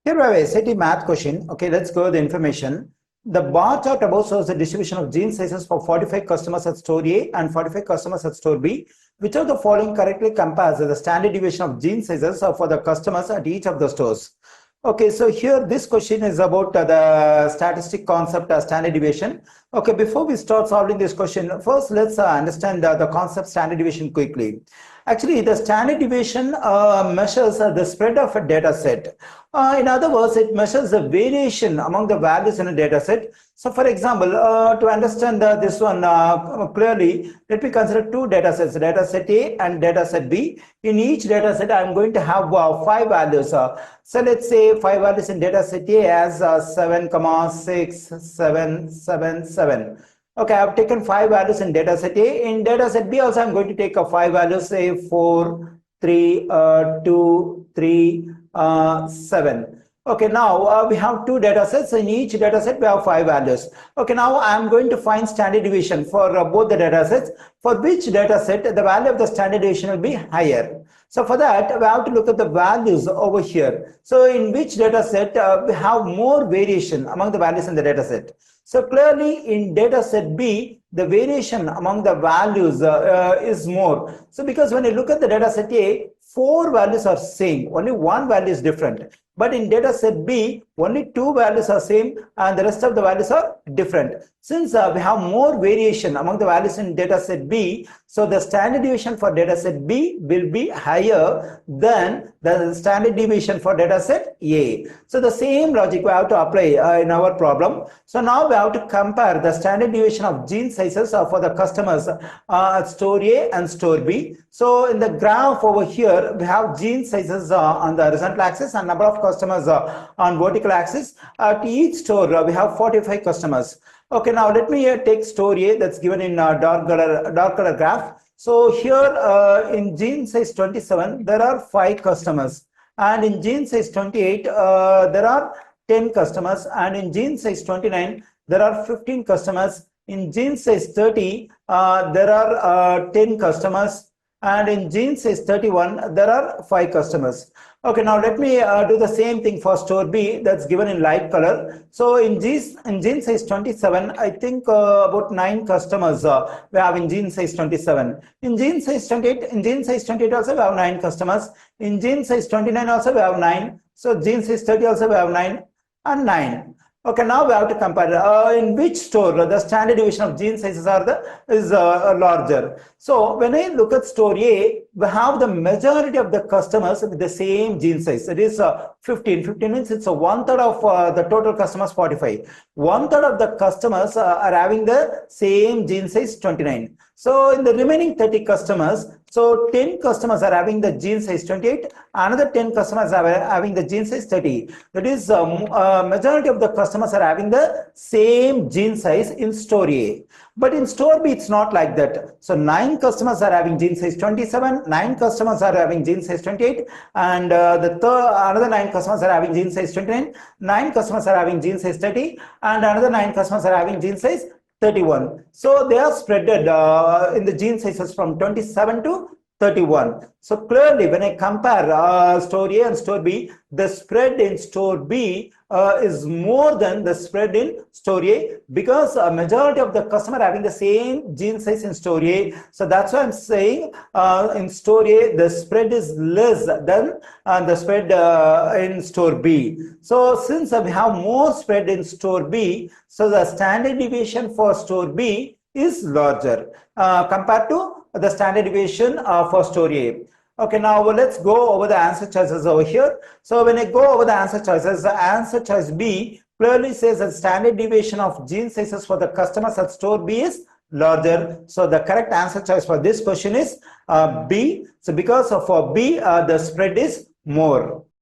Here we have a SAT math question. Okay, let's go with the information. The bar chart above shows the distribution of gene sizes for 45 customers at store A and 45 customers at store B. Which of the following correctly compares the standard deviation of gene sizes for the customers at each of the stores? Okay, so here this question is about the statistic concept standard deviation. Okay, before we start solving this question, first let's understand the concept standard deviation quickly. Actually, the standard deviation measures the spread of a data set. In other words, it measures the variation among the values in a data set. So, for example, to understand this one clearly, let me consider two data sets, data set A and data set B. In each data set, I'm going to have 5 values. So, let's say 5 values in data set A as 7, 6, 7, 7, 7. Okay, I have taken 5 values in data set A. In data set B also, I'm going to take 5 values, say 4, 3, 2, 3, 7. Okay, now we have 2 data sets. In each data set, we have 5 values. Okay, now I'm going to find standard deviation for both the data sets. For which data set, the value of the standard deviation will be higher. So for that, we have to look at the values over here. So in which data set we have more variation among the values in the data set. So clearly in data set B, the variation among the values is more. So because when you look at the data set A, 4 values are same, only 1 value is different. But in data set B, only 2 values are same and the rest of the values are different. Since we have more variation among the values in data set B, so the standard deviation for data set B will be higher than the standard deviation for data set A. So the same logic we have to apply in our problem. So now we have to compare the standard deviation of gene sizes for the customers at store A and store B. So in the graph over here, we have gene sizes on the horizontal axis and number of customers on vertical axis. At each store, we have 45 customers. Okay, now let me take store A that's given in dark color graph. So here in gene size 27, there are 5 customers. And in gene size 28, there are 10 customers. And in gene size 29, there are 15 customers. In gene size 30, there are 10 customers. And in gene size 31, there are 5 customers. Okay, now let me do the same thing for store B that's given in light color. So in gene size 27, I think about 9 customers we have in gene size 27. In gene size 28 also we have 9 customers. In gene size 29 also we have 9. So gene size 30 also we have 9 and 9. Okay, now we have to compare in which store the standard deviation of gene sizes is larger. So when I look at store A, we have the majority of the customers with the same gene size. It is 15. 15 means it's 1/3 of the total customers 45. 1/3 of the customers are having the same gene size 29. So in the remaining 30 customers, so 10 customers are having the gene size 28, another 10 customers are having the gene size 30. That is, majority of the customers are having the same gene size in store A. But in store B, it's not like that. So 9 customers are having gene size 27, 9 customers are having gene size 28, and another 9 customers are having gene size 29, 9 customers are having gene size 30, and another 9 customers are having gene size 31. So they are spreaded in the gene sizes from 27 to 31. So clearly when I compare store A and store B, the spread in store B is more than the spread in store A because a majority of the customer having the same gene size in store A. So that's why I'm saying in store A the spread is less than the spread in store B. So since we have more spread in store B, so the standard deviation for store B is larger compared to the standard deviation for store A. Okay, now let's go over the answer choices over here. So when I go over the answer choices, the answer choice B clearly says that standard deviation of gene sizes for the customers at store B is larger. So the correct answer choice for this question is B. So because of B, the spread is more.